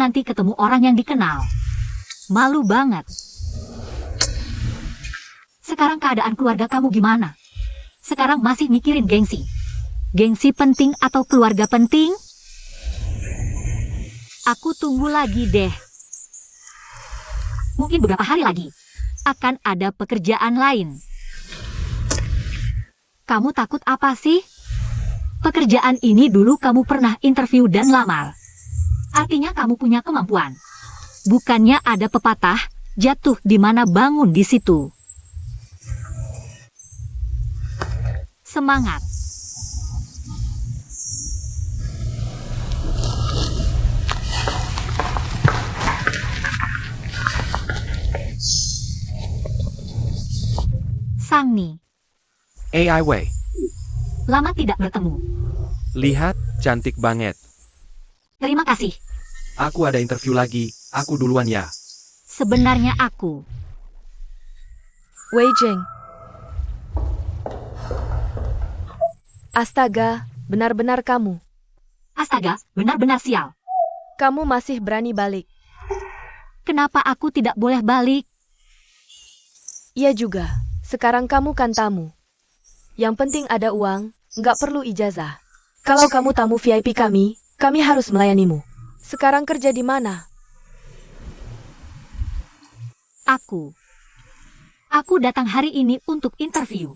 nanti ketemu orang yang dikenal. Malu banget. Sekarang keadaan keluarga kamu gimana? Sekarang masih mikirin gengsi. Gengsi penting atau keluarga penting? Aku tunggu lagi deh. Mungkin beberapa hari lagi akan ada pekerjaan lain. Kamu takut apa sih? Pekerjaan ini dulu kamu pernah interview dan lamar. Artinya kamu punya kemampuan. Bukannya ada pepatah, jatuh di mana bangun di situ. Semangat. Sangni. AI Wei. Lama tidak bertemu. Lihat, cantik banget. Terima kasih. Aku ada interview lagi, aku duluan ya. Sebenarnya aku. Wei Jing. Astaga, benar-benar kamu. Astaga, benar-benar sial. Kamu masih berani balik. Kenapa aku tidak boleh balik? Iya juga, sekarang kamu kan tamu. Yang penting ada uang, nggak perlu ijazah. Kalau kamu tamu VIP kami harus melayanimu. Sekarang kerja di mana? Aku datang hari ini untuk interview.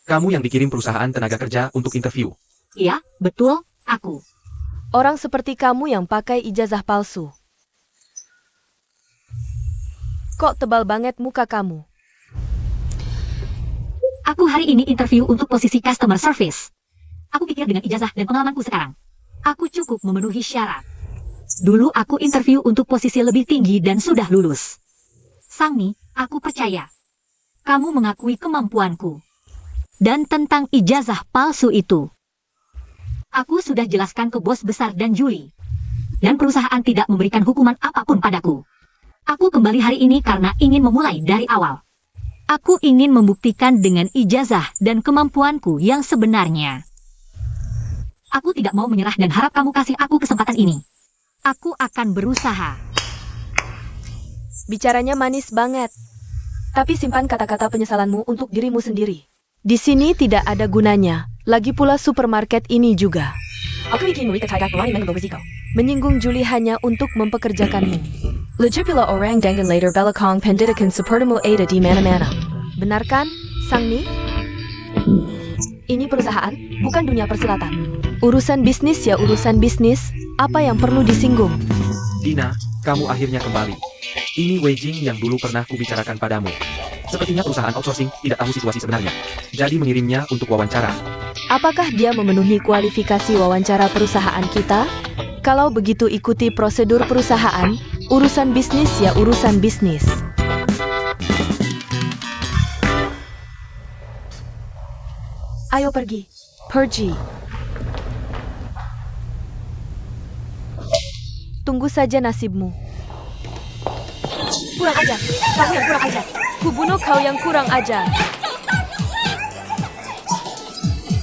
Kamu yang dikirim perusahaan tenaga kerja untuk interview. Iya, betul, aku. Orang seperti kamu yang pakai ijazah palsu. Kok tebal banget muka kamu? Aku hari ini interview untuk posisi customer service. Aku pikir dengan ijazah dan pengalamanku sekarang, aku cukup memenuhi syarat. Dulu aku interview untuk posisi lebih tinggi dan sudah lulus. Sangni, aku percaya. Kamu mengakui kemampuanku. Dan tentang ijazah palsu itu, aku sudah jelaskan ke bos besar dan Julie. Dan perusahaan tidak memberikan hukuman apapun padaku. Aku kembali hari ini karena ingin memulai dari awal. Aku ingin membuktikan dengan ijazah dan kemampuanku yang sebenarnya. Aku tidak mau menyerah dan harap kamu kasih aku kesempatan ini. Aku akan berusaha. Bicaranya manis banget. Tapi simpan kata-kata penyesalanmu untuk dirimu sendiri. Di sini tidak ada gunanya. Lagi pula supermarket ini juga. Menyinggung Julie hanya untuk mempekerjakanmu. Lejupila orang dengan later belakang pendidikan sepertimu ada di mana-mana. Benar kan, Sangni? Ini perusahaan, bukan dunia persilatan. Urusan bisnis ya urusan bisnis, apa yang perlu disinggung? Dina, kamu akhirnya kembali. Ini Wei Jing yang dulu pernah kubicarakan padamu. Sepertinya perusahaan outsourcing tidak tahu situasi sebenarnya. Jadi mengirimnya untuk wawancara. Apakah dia memenuhi kualifikasi wawancara perusahaan kita? Kalau begitu ikuti prosedur perusahaan, urusan bisnis ya urusan bisnis. Ayo pergi. Pergi. Tunggu saja nasibmu. Kurang ajar. Kamu yang kurang ajar. Kubunuh kau yang kurang ajar.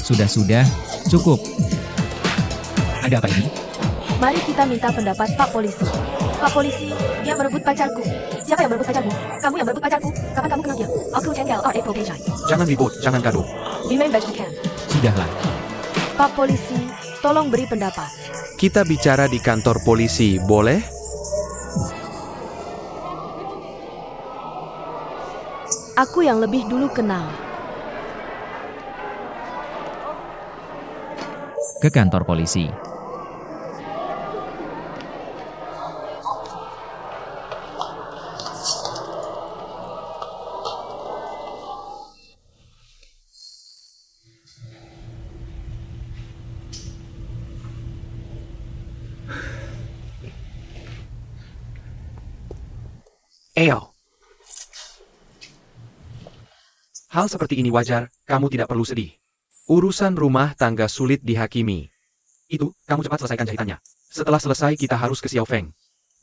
Sudah, cukup. Ada apa ini? Mari kita minta pendapat Pak Polisi. Pak Polisi, dia merebut pacarku. Siapa yang merebut pacarmu? Kamu yang merebut pacarku? Kapan kamu kenal dia? Aku tinggal April Pejai. Jangan ribut, jangan gaduh. Sudahlah. Pak Polisi, tolong beri pendapat. Kita bicara di kantor polisi, boleh? Aku yang lebih dulu kenal. Ke kantor polisi. Eyo. Hal seperti ini wajar, kamu tidak perlu sedih. Urusan rumah tangga sulit dihakimi. Itu, kamu cepat selesaikan jahitannya. Setelah selesai kita harus ke Xiao Feng.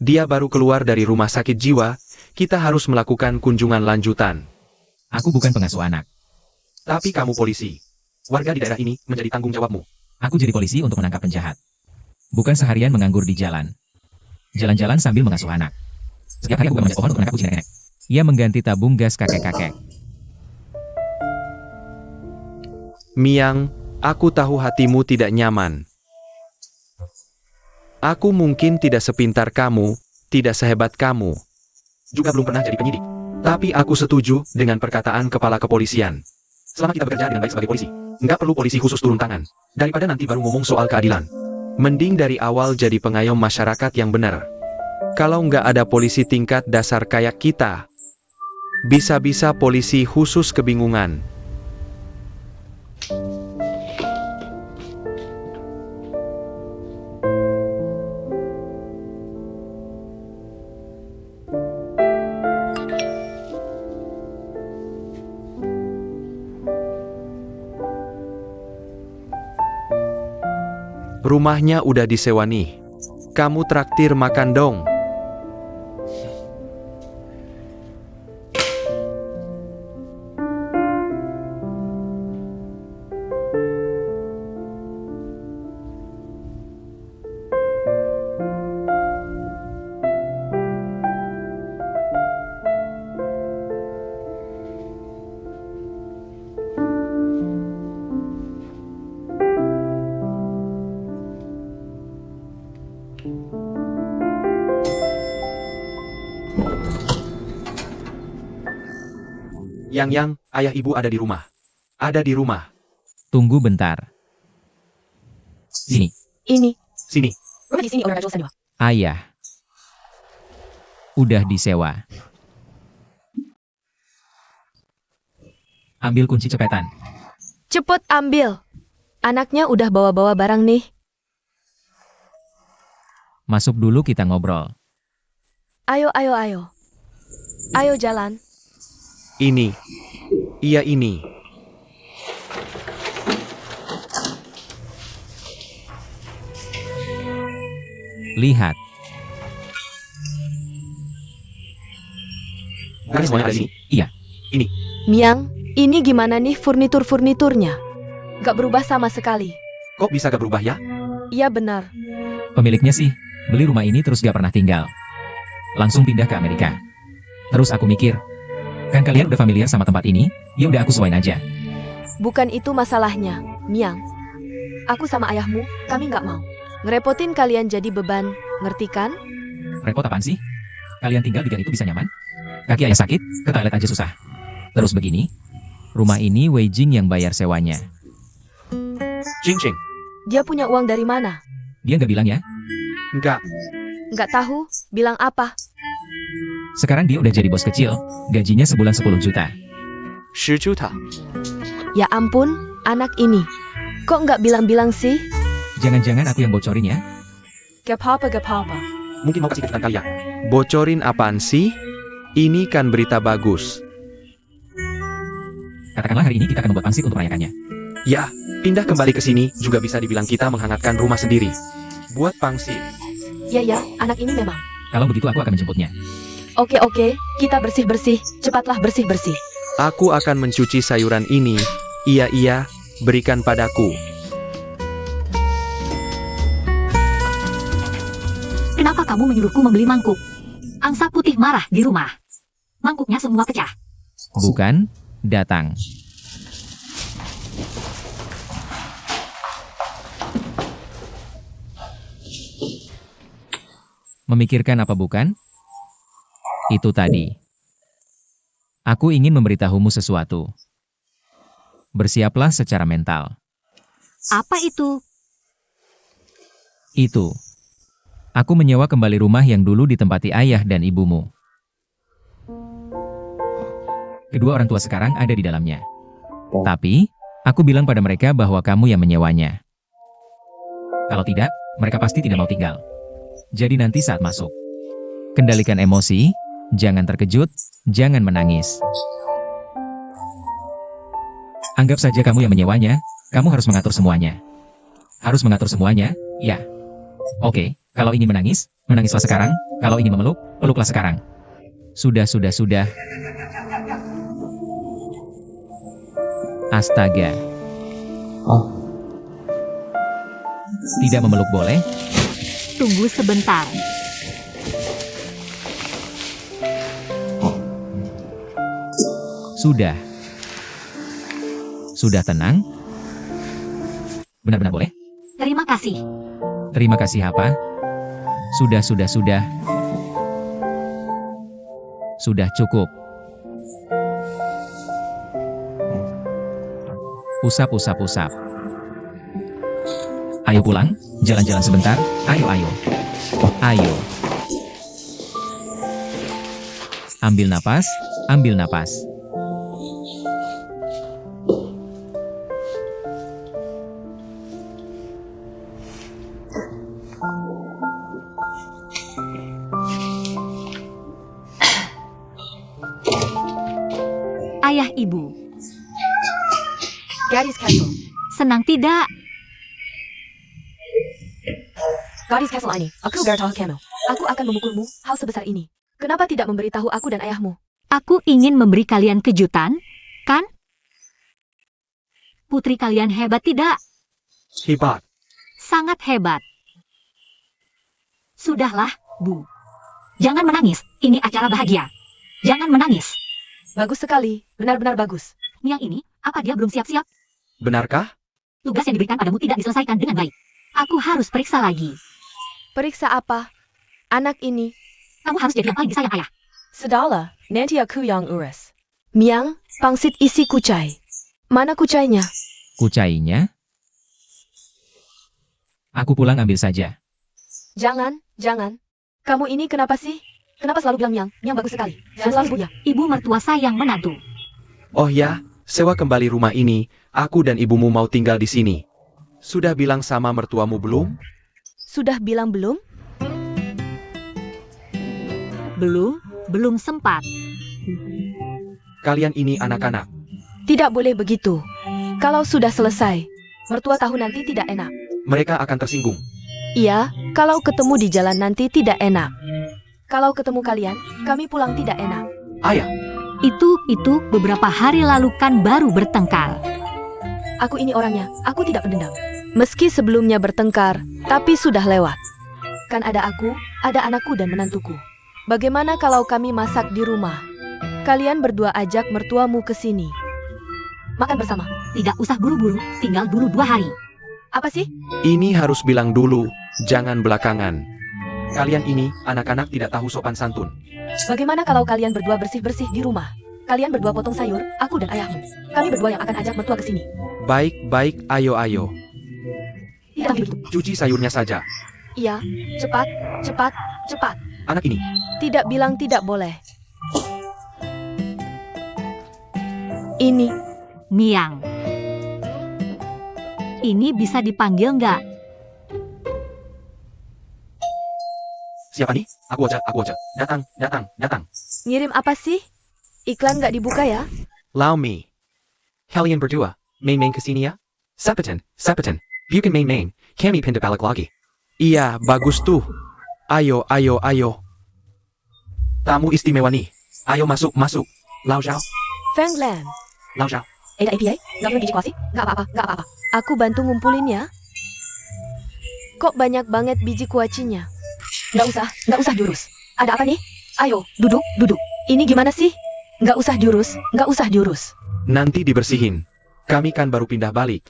Dia baru keluar dari rumah sakit jiwa, kita harus melakukan kunjungan lanjutan. Aku bukan pengasuh anak. Tapi kamu polisi. Warga di daerah ini menjadi tanggung jawabmu. Aku jadi polisi untuk menangkap penjahat. Bukan seharian menganggur di jalan. jalan-jalan sambil mengasuh anak. Setiap hari aku memanjat pohon untuk menangkap kucing nenek. Ia mengganti tabung gas kakek-kakek. Miang, aku tahu hatimu tidak nyaman. Aku mungkin tidak sepintar kamu, tidak sehebat kamu. Juga belum pernah jadi penyidik. Tapi aku setuju dengan perkataan kepala kepolisian. Selama kita bekerja dengan baik sebagai polisi, nggak perlu polisi khusus turun tangan. Daripada nanti baru ngomong soal keadilan. Mending dari awal jadi pengayom masyarakat yang benar. Kalau nggak ada polisi tingkat dasar kayak kita, bisa-bisa polisi khusus kebingungan. Rumahnya udah disewa nih. Kamu traktir makan dong. Yang, ayah ibu ada di rumah. Ada di rumah. Tunggu bentar. Sini. Ini. Sini. Rumah di sini oleh Raja Sanwa. Ayah. Udah disewa. Ambil kunci cepetan. Cepet ambil. Anaknya udah bawa-bawa barang nih. Masuk dulu kita ngobrol. Ayo, ayo, ayo. Ayo jalan. Ini. Iya ini. Lihat. Bukan semuanya ada di sini. Iya. Ini. Miang, ini gimana nih furnitur-furniturnya? Gak berubah sama sekali. Kok bisa gak berubah ya? Iya benar. Pemiliknya sih, beli rumah ini terus gak pernah tinggal. Langsung pindah ke Amerika. Terus aku mikir, kan kalian udah familiar sama tempat ini, ya udah aku sesuaiin aja. Bukan itu masalahnya, Miang. Aku sama ayahmu, kami nggak mau. Ngerepotin kalian jadi beban, ngerti kan? Repot apaan sih? Kalian tinggal di gang itu bisa nyaman? Kaki ayah sakit, ke toilet aja susah. Terus begini, rumah ini Wei Jing yang bayar sewanya. Cing cing. Dia punya uang dari mana? Dia nggak bilang ya? Enggak. Nggak tahu, bilang apa? Sekarang dia udah jadi bos kecil, gajinya sebulan 10 juta. 10 juta. Ya ampun, anak ini. Kok nggak bilang-bilang sih? Jangan-jangan aku yang bocorin ya? Gak apa-apa, gak apa-apa. Mungkin mau kasih kejutan kali ya. Bocorin apaan sih? Ini kan berita bagus. Katakanlah hari ini kita akan membuat pangsit untuk merayakannya. Ya, pindah kembali ke sini juga bisa dibilang kita menghangatkan rumah sendiri. Buat pangsit. Ya ya, anak ini memang. Kalau begitu aku akan menjemputnya. Oke, kita bersih-bersih. Cepatlah bersih-bersih. Aku akan mencuci sayuran ini. Iya, berikan padaku. Kenapa kamu menyuruhku membeli mangkuk? Angsa putih marah di rumah. Mangkuknya semua pecah. Bukan, datang. Memikirkan apa bukan? Itu tadi. Aku ingin memberitahumu sesuatu. Bersiaplah secara mental. Apa itu? Itu. Aku menyewa kembali rumah yang dulu ditempati ayah dan ibumu. Kedua orang tua sekarang ada di dalamnya. Tapi, aku bilang pada mereka bahwa kamu yang menyewanya. Kalau tidak, mereka pasti tidak mau tinggal. Jadi nanti saat masuk, kendalikan emosi, jangan terkejut, jangan menangis. Anggap saja kamu yang menyewanya, kamu harus mengatur semuanya. Harus mengatur semuanya, ya. Oke, kalau ingin menangis, menangislah sekarang. Kalau ingin memeluk, peluklah sekarang. Sudah. Astaga. Tidak memeluk boleh? Tunggu sebentar. Sudah. Sudah tenang? Benar-benar boleh? Terima kasih. Terima kasih apa? Sudah. Sudah cukup. Usap. Ayo pulang, jalan-jalan sebentar. Ayo. Ambil napas. Ayah ibu, Gaddy's Castle. senang tidak? Gaddy's Castle ini, aku Gartoh Kano. Aku akan memukulmu, hal sebesar ini. Kenapa tidak memberitahu aku dan ayahmu? Aku ingin memberi kalian kejutan, kan? Putri kalian hebat tidak? Hebat. Sangat hebat. Sudahlah, Bu. Jangan menangis, ini acara bahagia. Jangan menangis. Bagus sekali, benar-benar bagus. Yang ini, apa dia belum siap-siap? Benarkah? Tugas yang diberikan padamu tidak diselesaikan dengan baik. Aku harus periksa lagi. Periksa apa? Anak ini. Kamu harus jadi yang paling disayang ayah. Sedala, nanti aku yang urus. Miang, pangsit isi kucai. Mana kucainya? Kucainya? Aku pulang ambil saja. Jangan. Kamu ini kenapa sih? Kenapa selalu bilang Miang? Miang bagus sekali. Dan selalu sebut ya. Ibu mertua sayang menantu. Oh ya, sewa kembali rumah ini. Aku dan ibumu mau tinggal di sini. Sudah bilang sama mertuamu belum? Sudah bilang belum? Belum sempat. Kalian ini anak-anak. Tidak boleh begitu. Kalau sudah selesai, mertua tahu nanti tidak enak. Mereka akan tersinggung. Iya, kalau ketemu di jalan nanti tidak enak. Kalau ketemu kalian, kami pulang tidak enak. Ayah, Itu beberapa hari lalu kan baru bertengkar. Aku ini orangnya, aku tidak pendendam. Meski sebelumnya bertengkar, tapi sudah lewat. Kan ada aku, ada anakku dan menantuku. Bagaimana kalau kami masak di rumah? Kalian berdua ajak mertuamu ke sini. Makan bersama. Tidak usah buru-buru, tinggal dulu 2 hari. Apa sih? ini harus bilang dulu, jangan belakangan. Kalian ini, anak-anak tidak tahu sopan santun. Bagaimana kalau kalian berdua bersih-bersih di rumah? Kalian berdua potong sayur, aku dan ayahmu. Kami berdua yang akan ajak mertua ke sini. Baik, ayo. Tidak begitu. Cuci sayurnya saja. Iya, cepat. Anak ini, Tidak bilang tidak boleh. Ini, Miang. Ini bisa dipanggil nggak? siapa nih? Aku aja. Datang. ngirim apa sih? Iklan nggak dibuka ya? Allow me. Kalian berdua, main ke sini ya? Sapetan. Bukan main. Kami pindah balik lagi. Iya, bagus tuh. Ayo. Tamu istimewa nih. Ayo masuk. Lau Zhao. Feng Lan. Lau Zhao. Ada APA? Nggak punya biji kuasi? Nggak apa-apa. Aku bantu ngumpulin ya. Kok banyak banget biji kuacinya? Nggak usah jurus. Ada apa nih? Ayo, duduk. Ini gimana sih? Nggak usah jurus. Nanti dibersihin. Kami kan baru pindah balik.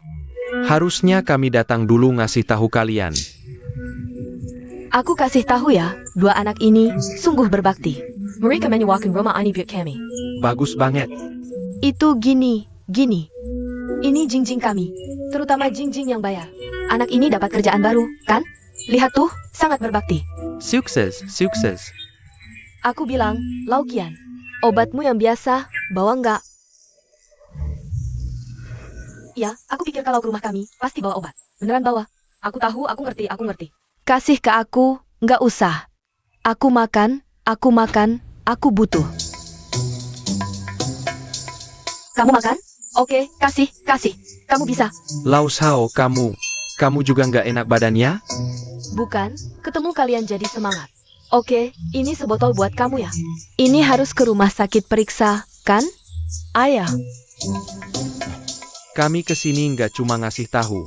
Harusnya kami datang dulu ngasih tahu kalian. Aku kasih tahu ya, 2 anak ini sungguh berbakti. Mereka menyuakan rumah ani buat kami. Bagus banget. Itu gini. Ini Jingjing kami, terutama Jingjing yang bayar. Anak ini dapat kerjaan baru, kan? Lihat tuh, sangat berbakti. Sukses. Aku bilang, Laukian, obatmu yang biasa, bawa nggak? Ya, aku pikir kalau ke rumah kami, pasti bawa obat. Beneran bawa. Aku tahu, aku ngerti. Kasih ke aku, nggak usah. Aku makan, aku butuh. Kamu makan? Oke, kasih. Kamu bisa. Lau Zhao, kamu juga nggak enak badannya? Bukan, ketemu kalian jadi semangat. Oke, ini sebotol buat kamu ya. Ini harus ke rumah sakit periksa, kan? Ayah, Kami kesini nggak cuma ngasih tahu.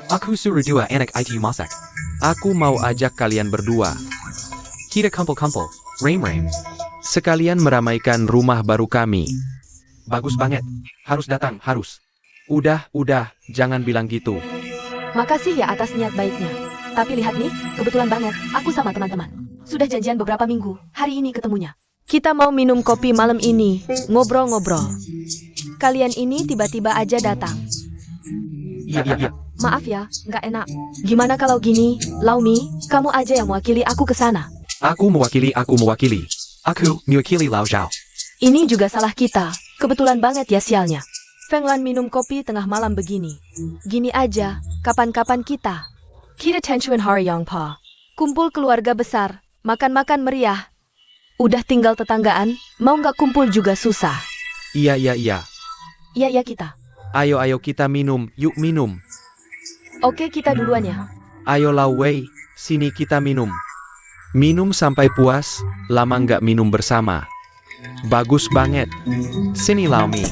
Aku suruh 2 anak itu masak. Aku mau ajak kalian berdua. Kita kumpul, rame. Sekalian meramaikan rumah baru kami. Bagus banget. Harus datang, harus. Udah, jangan bilang gitu. Makasih ya atas niat baiknya. Tapi lihat nih, kebetulan banget, aku sama teman-teman. Sudah janjian beberapa minggu, hari ini ketemunya. Kita mau minum kopi malam ini, ngobrol-ngobrol. Kalian ini tiba-tiba aja datang. Iya. Maaf ya, nggak enak. Gimana kalau gini, Laumi, kamu aja yang mewakili aku ke sana. Aku mewakili. Aku mewakili Lao Zhao. Ini juga salah kita. Kebetulan banget ya sialnya. Feng Lan minum kopi tengah malam begini. Gini aja, kapan-kapan kita tentuin hari yang pa. Kumpul keluarga besar, makan-makan meriah. Udah tinggal tetanggaan, mau nggak kumpul juga susah. Iya. Iya kita. Ayo kita minum, yuk minum. Oke kita duluan ya. Ayo Lao Wei, sini kita minum. Minum sampai puas, lama nggak minum bersama. Bagus banget. Sini Laomi.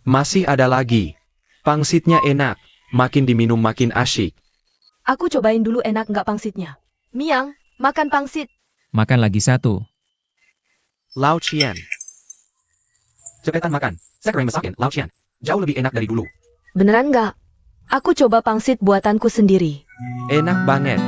Masih ada lagi. Pangsitnya enak, makin diminum makin asyik. Aku cobain dulu enak nggak pangsitnya. Miang, makan pangsit. Makan lagi satu. Lao Qian. Cepetan makan, saya keren masakin, Lao Qian. Jauh lebih enak dari dulu. Beneran nggak? Aku coba pangsit buatanku sendiri. Enak banget.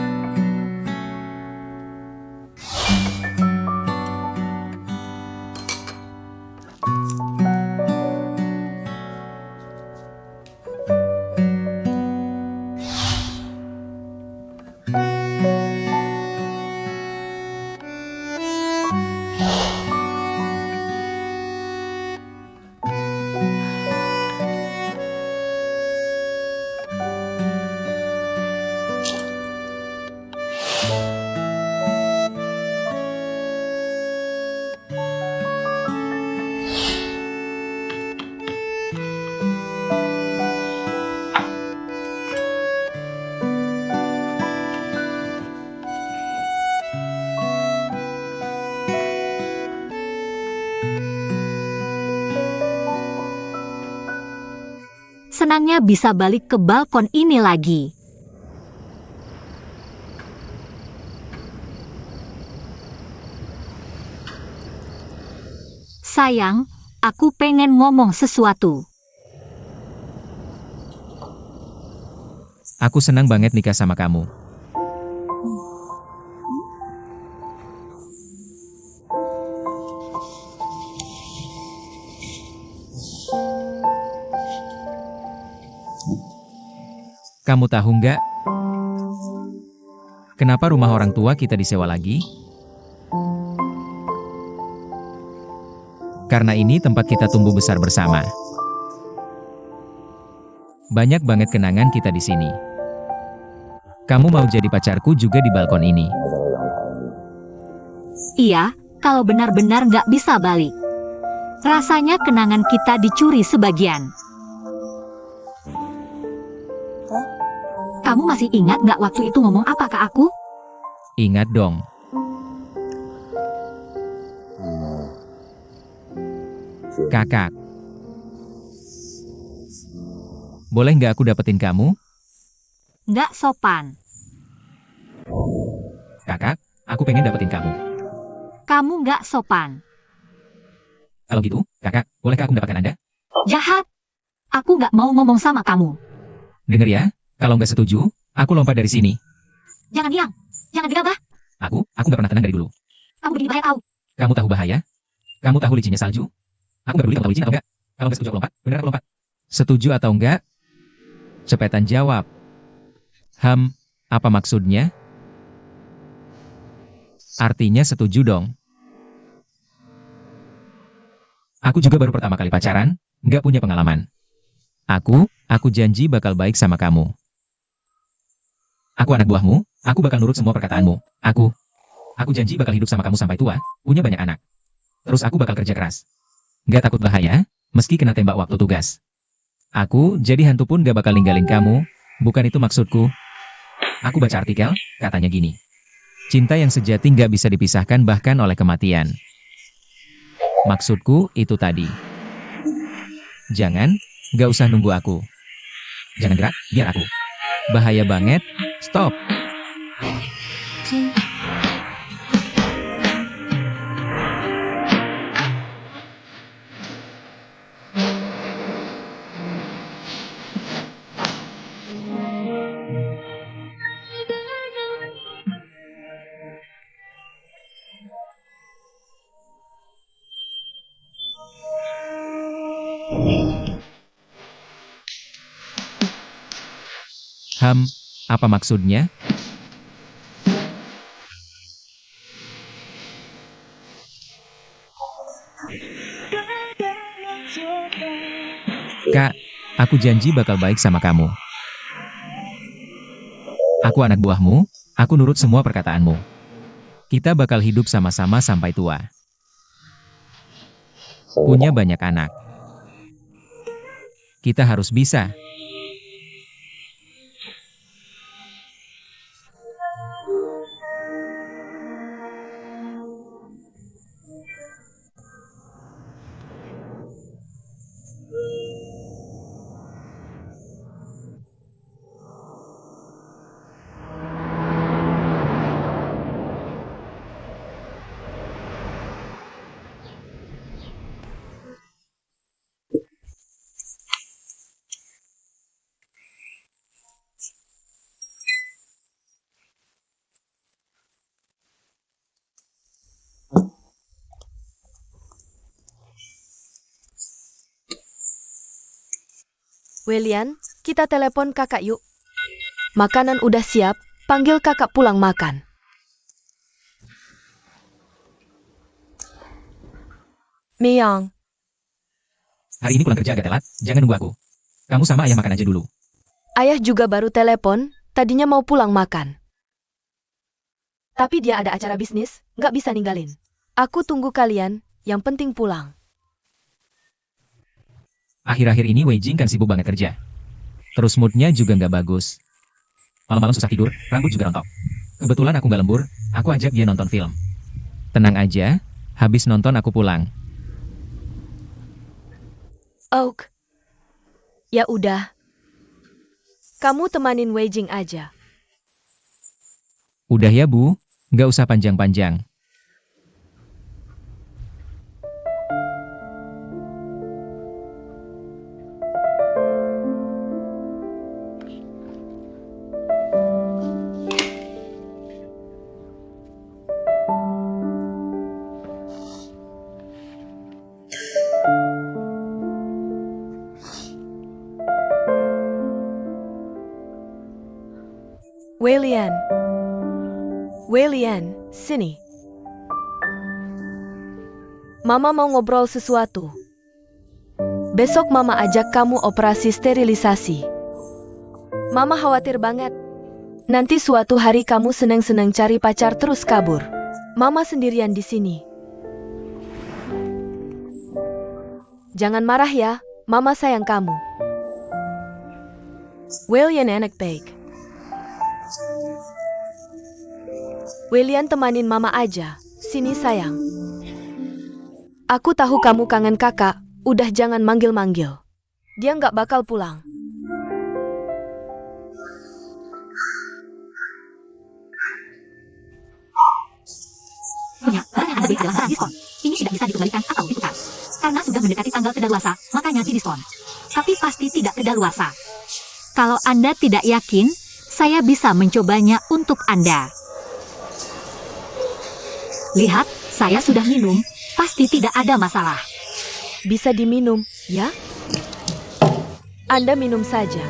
Senangnya bisa balik ke balkon ini lagi. Sayang, aku pengen ngomong sesuatu. Aku senang banget nikah sama kamu. Kamu tahu nggak? Kenapa rumah orang tua kita disewa lagi? Karena ini tempat kita tumbuh besar bersama. Banyak banget kenangan kita di sini. Kamu mau jadi pacarku juga di balkon ini. Iya, kalau benar-benar nggak bisa balik. Rasanya kenangan kita dicuri sebagian. Kamu masih ingat nggak waktu itu ngomong apa ke aku? Ingat dong. Kakak. Boleh nggak aku dapetin kamu? Nggak sopan. Kakak, aku pengen dapetin kamu. Kamu nggak sopan. Kalau gitu, kakak, bolehkah aku mendapatkan Anda? Jahat. Aku nggak mau ngomong sama kamu. Dengar ya, kalau nggak setuju, aku lompat dari sini. Jangan diam. Jangan gegabah. Aku nggak pernah tenang dari dulu. Kamu bikin bahaya tahu. Kamu tahu bahaya? Kamu tahu licinnya salju? Aku nggak peduli kamu tahu licin atau enggak. Kalau nggak setuju aku lompat, bener aku lompat. Setuju atau enggak? Cepetan jawab. Apa maksudnya? Artinya setuju dong. Aku juga baru pertama kali pacaran, nggak punya pengalaman. Aku janji bakal baik sama kamu. Aku anak buahmu, aku bakal nurut semua perkataanmu. Aku janji bakal hidup sama kamu sampai tua, punya banyak anak. Terus aku bakal kerja keras. Nggak takut bahaya, meski kena tembak waktu tugas. Aku jadi hantu pun gak bakal ninggalin kamu, bukan itu maksudku. Aku baca artikel, katanya gini. Cinta yang sejati nggak bisa dipisahkan bahkan oleh kematian. Maksudku itu tadi. Jangan, nggak usah nunggu aku. Jangan gerak, biar aku. Bahaya banget, stop. Apa maksudnya? Kak, aku janji bakal baik sama kamu. Aku anak buahmu, aku nurut semua perkataanmu. Kita bakal hidup sama-sama sampai tua. Punya banyak anak. Kita harus bisa. Welian, kita telepon kakak yuk. Makanan udah siap, panggil kakak pulang makan. Miyang, Hari ini pulang kerja agak telat, jangan nunggu aku. Kamu sama ayah makan aja dulu. ayah juga baru telepon, tadinya mau pulang makan. Tapi dia ada acara bisnis, nggak bisa ninggalin. Aku tunggu kalian, yang penting pulang. Akhir-akhir ini Wei Jing kan sibuk banget kerja. Terus moodnya juga nggak bagus. Malam-malam susah tidur, rambut juga rontok. Kebetulan aku nggak lembur, aku ajak dia nonton film. Tenang aja, habis nonton aku pulang. Oak. Ya udah. Kamu temanin Wei Jing aja. Udah ya Bu, nggak usah panjang-panjang. Welian, sini. Mama mau ngobrol sesuatu. Besok Mama ajak kamu operasi sterilisasi. Mama khawatir banget. Nanti suatu hari kamu seneng-seneng cari pacar terus kabur. Mama sendirian di sini. Jangan marah ya, Mama sayang kamu. Welian anak baik. Welian temanin Mama aja. Sini sayang. Aku tahu kamu kangen kakak, udah jangan manggil-manggil. Dia nggak bakal pulang. Punya, barang yang Anda beli adalah barang diskon. Ini tidak bisa dikembalikan atau ditukar. Karena sudah mendekati tanggal kedaluarsa, makanya didiskon. Tapi pasti tidak kedaluarsa. Kalau Anda tidak yakin, saya bisa mencobanya untuk Anda. Lihat, saya sudah minum, pasti tidak ada masalah. Bisa diminum, ya? Anda minum saja.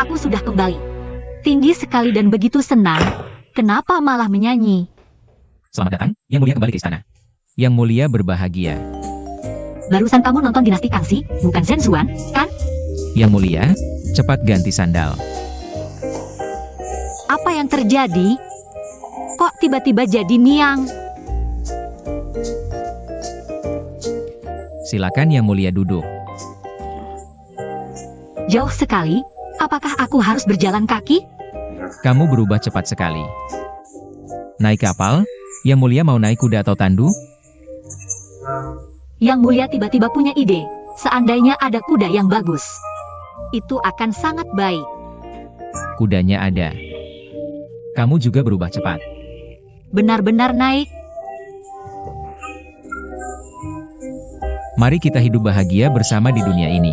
Aku sudah kembali. Tinggi sekali dan begitu senang. Kenapa malah menyanyi? Selamat datang, Yang Mulia kembali ke istana. Yang Mulia berbahagia. Barusan kamu nonton Dinasti Kangxi, bukan Zhenzuan, kan? Yang Mulia, cepat ganti sandal. Apa yang terjadi? Kok tiba-tiba jadi Miang? Silakan Yang Mulia duduk. Jauh sekali. Apakah aku harus berjalan kaki? Kamu berubah cepat sekali. Naik kapal? Yang Mulia mau naik kuda atau tandu? Yang Mulia tiba-tiba punya ide. Seandainya ada kuda yang bagus, itu akan sangat baik. Kudanya ada. Kamu juga berubah cepat. Benar-benar naik. Mari kita hidup bahagia bersama di dunia ini.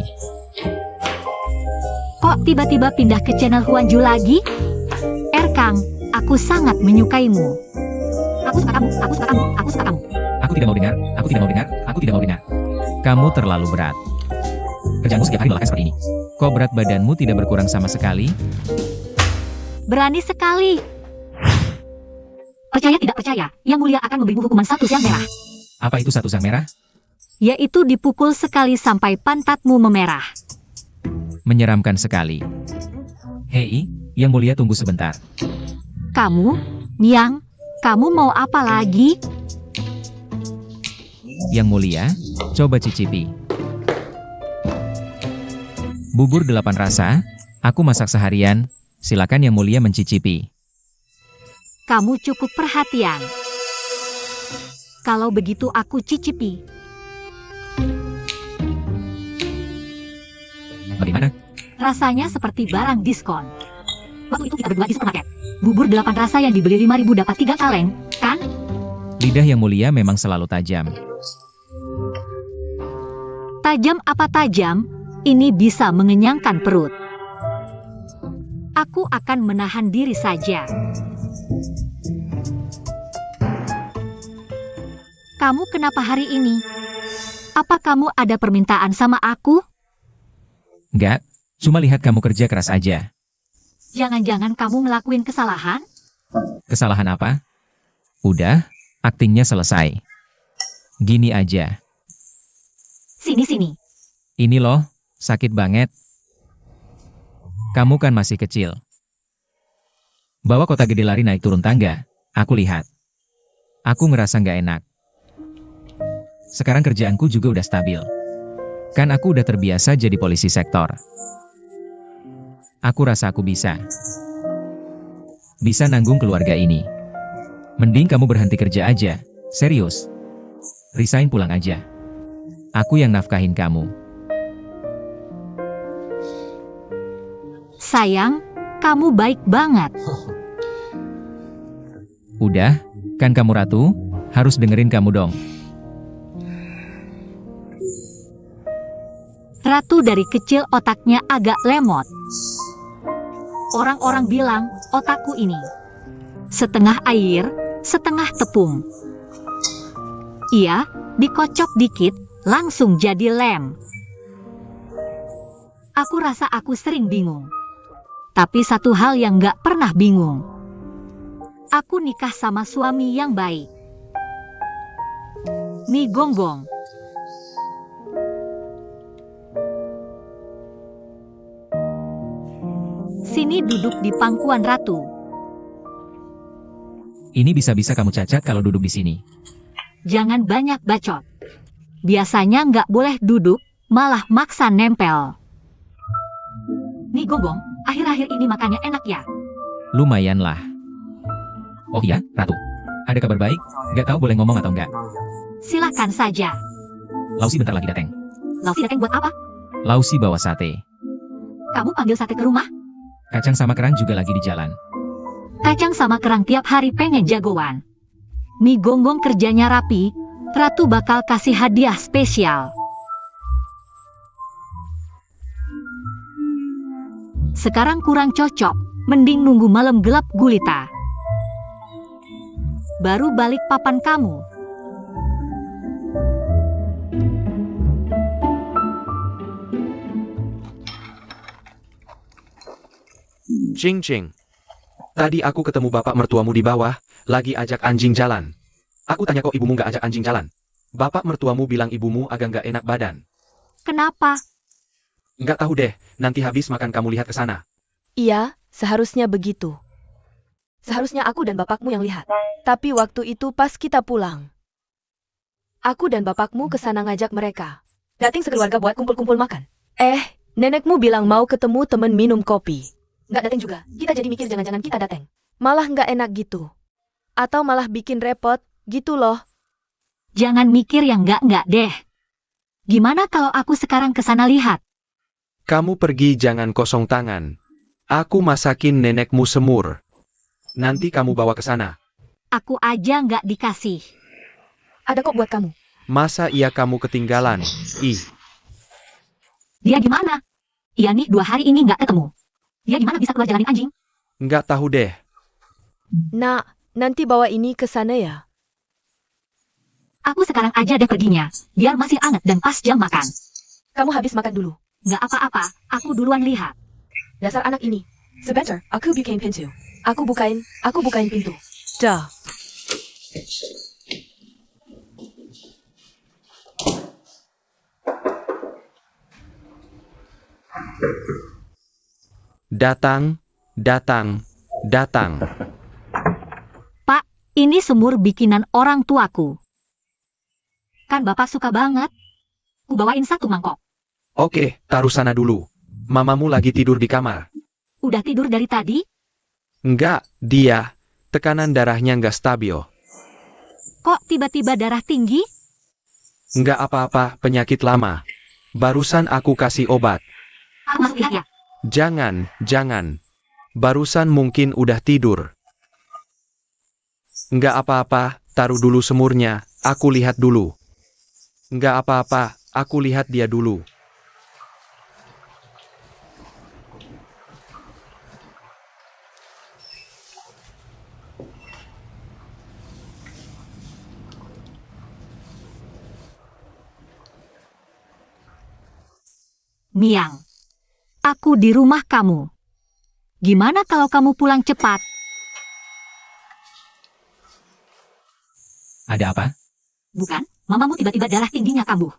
Kok tiba-tiba pindah ke channel Huanju lagi? Erkang, aku sangat menyukaimu. Aku suka kamu, aku suka kamu, aku suka kamu. Aku tidak mau dengar, aku tidak mau dengar, aku tidak mau dengar. Kamu terlalu berat. Kerjaanmu setiap hari melelahkan seperti ini. Kok berat badanmu tidak berkurang sama sekali? Berani sekali. Percaya tidak percaya, Yang Mulia akan memberimu hukuman 1 siang merah. Apa itu 1 siang merah? Yaitu dipukul sekali sampai pantatmu memerah. Menyeramkan sekali. Hei, Yang Mulia tunggu sebentar. Kamu, Miang, kamu mau apa lagi? Yang Mulia, coba cicipi. Bubur 8 rasa, aku masak seharian, silakan Yang Mulia mencicipi. Kamu cukup perhatian. Kalau begitu aku cicipi. Bagaimana? Rasanya seperti barang diskon. Waktu itu kita berdua di supermarket. Bubur 8 rasa yang dibeli 5.000 dapat 3 kaleng, kan? Lidah Yang Mulia memang selalu tajam. Tajam apa tajam? Ini bisa mengenyangkan perut. Aku akan menahan diri saja. Kamu kenapa hari ini? Apa kamu ada permintaan sama aku? Enggak, cuma lihat kamu kerja keras aja. Jangan-jangan kamu ngelakuin kesalahan? Kesalahan apa? Udah, aktingnya selesai. Gini aja. Sini-sini. Ini loh, sakit banget. Kamu kan masih kecil. Bawa kota gede lari naik turun tangga, aku lihat. Aku ngerasa nggak enak. Sekarang kerjaanku juga udah stabil. Kan aku udah terbiasa jadi polisi sektor. Aku rasa aku bisa. Bisa nanggung keluarga ini. Mending kamu berhenti kerja aja, serius. Resign pulang aja. Aku yang nafkahin kamu. Sayang, kamu baik banget. Udah, kan kamu ratu, harus dengerin kamu dong. Ratu dari kecil otaknya agak lemot. Orang-orang bilang otakku ini setengah air, setengah tepung. Iya, dikocok dikit, langsung jadi lem. Aku rasa aku sering bingung. Tapi satu hal yang gak pernah bingung. Aku nikah sama suami yang baik. Mi Gongbong. Sini duduk di pangkuan ratu. Ini bisa-bisa kamu cacat kalau duduk di sini. Jangan banyak bacot. Biasanya nggak boleh duduk, malah maksa nempel. Nih Gongbong, akhir-akhir ini makannya enak ya? Lumayan lah. Oh iya, Ratu. Ada kabar baik? Gak tahu boleh ngomong atau enggak. Silakan saja. Lausi bentar lagi dateng. Lausi datang buat apa? Lausi bawa sate. Kamu panggil sate ke rumah? Kacang sama kerang juga lagi di jalan. Kacang sama kerang tiap hari pengen jagoan. Mi Gongbong kerjanya rapi, Ratu bakal kasih hadiah spesial. Sekarang kurang cocok, mending nunggu malam gelap gulita. Baru balik papan kamu. Cing cing. Tadi aku ketemu bapak mertuamu di bawah, lagi ajak anjing jalan. Aku tanya kok ibumu nggak ajak anjing jalan. Bapak mertuamu bilang ibumu agak nggak enak badan. Kenapa? Nggak tahu deh, nanti habis makan kamu lihat ke sana. Iya, seharusnya begitu. Seharusnya aku dan bapakmu yang lihat. Tapi waktu itu pas kita pulang, aku dan bapakmu ke sana ngajak mereka. Dating sekeluarga buat kumpul-kumpul makan. Nenekmu bilang mau ketemu temen minum kopi. Nggak dateng juga, kita jadi mikir jangan-jangan kita dateng. Malah nggak enak gitu. Atau malah bikin repot, gitu loh. Jangan mikir yang enggak deh. Gimana kalau aku sekarang ke sana lihat? Kamu pergi jangan kosong tangan. Aku masakin nenekmu semur. Nanti kamu bawa ke sana. Aku aja nggak dikasih. Ada kok buat kamu. Masa iya kamu ketinggalan? Ih, Dia gimana? Iya nih 2 hari ini nggak ketemu. Dia gimana bisa keluar jalanin anjing? nggak tahu deh. Nak, nanti bawa ini ke sana ya. Aku sekarang aja deh perginya. Biar masih anget dan pas jam makan. Kamu habis makan dulu. Nggak apa-apa, aku duluan lihat. Dasar anak ini. Sebentar, aku bukain pintu. Aku bukain pintu. Dah. Datang, datang, datang. Pak, ini semur bikinan orang tuaku. Kan Bapak suka banget. Ku bawain 1 mangkok. Oke, taruh sana dulu. Mamamu lagi tidur di kamar. Udah tidur dari tadi? Enggak, dia. Tekanan darahnya nggak stabil. Kok tiba-tiba darah tinggi? Nggak apa-apa, penyakit lama. Barusan aku kasih obat. Aku masuk lihat ya. Jangan, jangan. Barusan mungkin udah tidur. Nggak apa-apa, taruh dulu semurnya. Aku lihat dulu. Nggak apa-apa, aku lihat dia dulu. Miang. Aku di rumah kamu. Gimana kalau kamu pulang cepat? Ada apa? Bukan, mamamu tiba-tiba darah tingginya kambuh.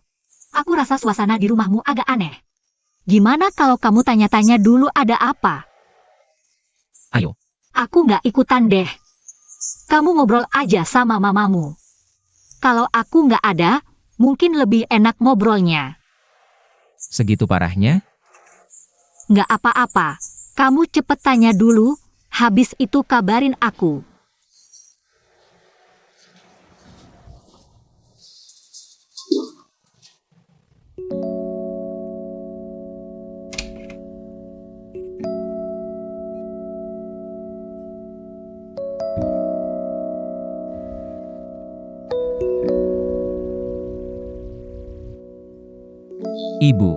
Aku rasa suasana di rumahmu agak aneh. Gimana kalau kamu tanya-tanya dulu ada apa? Ayo, Aku nggak ikutan deh. Kamu ngobrol aja sama mamamu. Kalau aku nggak ada, mungkin lebih enak ngobrolnya. segitu parahnya? Nggak apa-apa. Kamu cepet tanya dulu, habis itu kabarin aku. Ibu.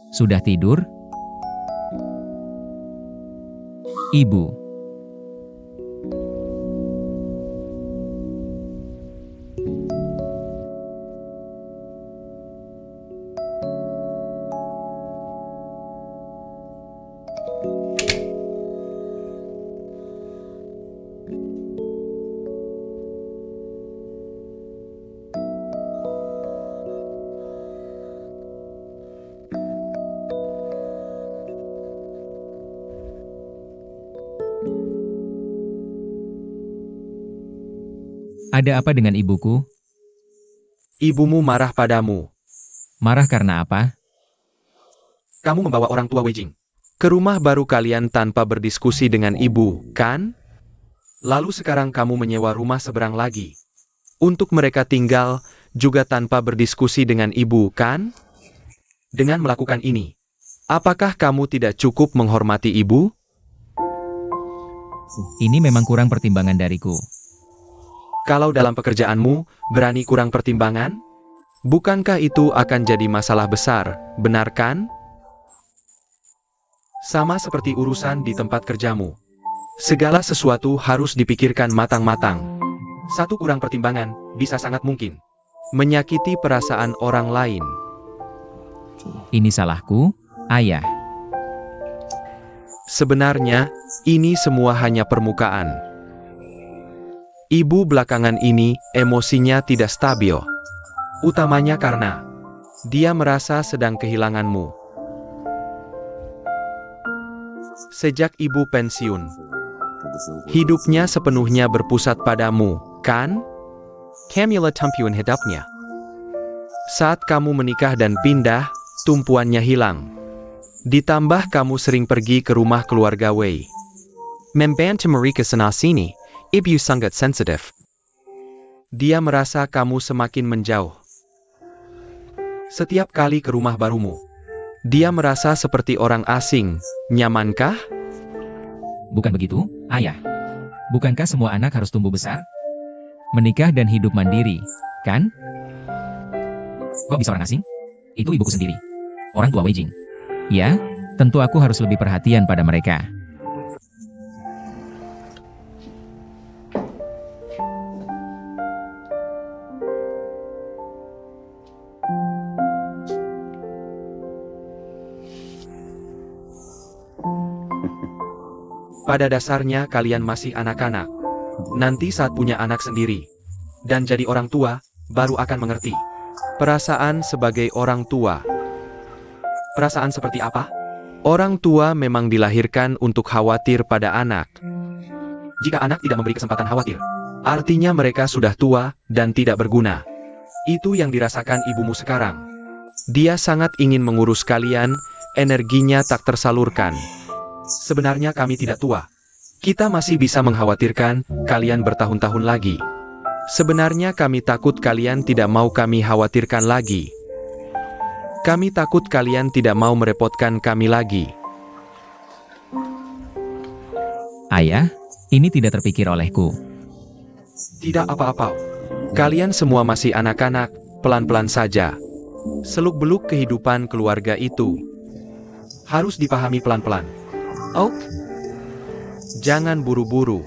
Sudah tidur? Ibu. Ada apa dengan ibuku? Ibumu marah padamu. Marah karena apa? Kamu membawa orang tua Weijing ke rumah baru kalian tanpa berdiskusi dengan ibu, kan? Lalu sekarang kamu menyewa rumah seberang lagi. Untuk mereka tinggal, juga tanpa berdiskusi dengan ibu, kan? Dengan melakukan ini, apakah kamu tidak cukup menghormati ibu? Ini memang kurang pertimbangan dariku. Kalau dalam pekerjaanmu, berani kurang pertimbangan? Bukankah itu akan jadi masalah besar, benar kan? Sama seperti urusan di tempat kerjamu. Segala sesuatu harus dipikirkan matang-matang. Satu kurang pertimbangan, bisa sangat mungkin menyakiti perasaan orang lain. Ini salahku, ayah. Sebenarnya, ini semua hanya permukaan. Ibu belakangan ini emosinya tidak stabil. Utamanya karena dia merasa sedang kehilanganmu. Sejak ibu pensiun, hidupnya sepenuhnya berpusat padamu, kan? Camilla tumpuan hidupnya. Saat kamu menikah dan pindah, tumpuannya hilang. Ditambah kamu sering pergi ke rumah keluarga Wei. Membantu mereka sana sini, ibu sangat sensitif. Dia merasa kamu semakin menjauh. Setiap kali ke rumah barumu, dia merasa seperti orang asing. Nyamankah? Bukan begitu, ayah. Bukankah semua anak harus tumbuh besar? Menikah dan hidup mandiri, kan? Kok bisa orang asing? Itu ibuku sendiri. Orang tua Wei Jing. Ya, tentu aku harus lebih perhatian pada mereka. Pada dasarnya kalian masih anak-anak. Nanti saat punya anak sendiri dan jadi orang tua, baru akan mengerti perasaan sebagai orang tua. Perasaan seperti apa? Orang tua memang dilahirkan untuk khawatir pada anak. Jika anak tidak memberi kesempatan khawatir, artinya mereka sudah tua dan tidak berguna. Itu yang dirasakan ibumu sekarang. Dia sangat ingin mengurus kalian, energinya tak tersalurkan. Sebenarnya kami tidak tua. Kita masih bisa mengkhawatirkan kalian bertahun-tahun lagi. Sebenarnya kami takut kalian tidak mau kami khawatirkan lagi. Kami takut kalian tidak mau merepotkan kami lagi. Ayah, ini tidak terpikir olehku. Tidak apa-apa. Kalian semua masih anak-anak, pelan-pelan saja. Seluk-beluk kehidupan keluarga itu harus dipahami pelan-pelan. Oh, jangan buru-buru.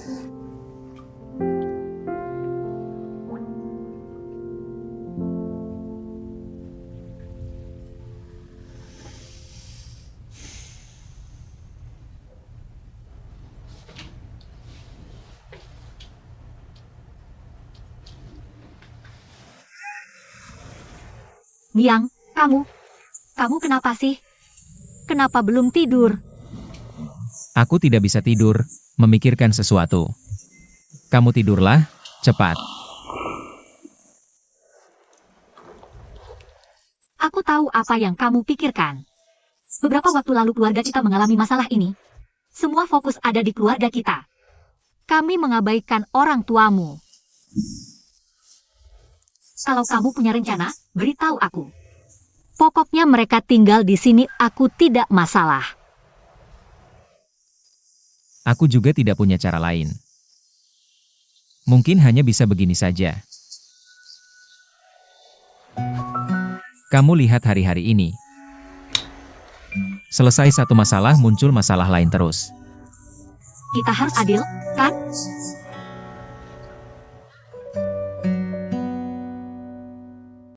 Niang, kamu kenapa sih? Kenapa belum tidur? Aku tidak bisa tidur, memikirkan sesuatu. Kamu tidurlah, cepat. Aku tahu apa yang kamu pikirkan. Beberapa waktu lalu keluarga kita mengalami masalah ini. Semua fokus ada di keluarga kita. Kami mengabaikan orang tuamu. Kalau kamu punya rencana, beritahu aku. Pokoknya mereka tinggal di sini, aku tidak masalah. Aku juga tidak punya cara lain. Mungkin hanya bisa begini saja. Kamu lihat hari-hari ini. Selesai satu masalah, muncul masalah lain terus. Kita harus adil, kan?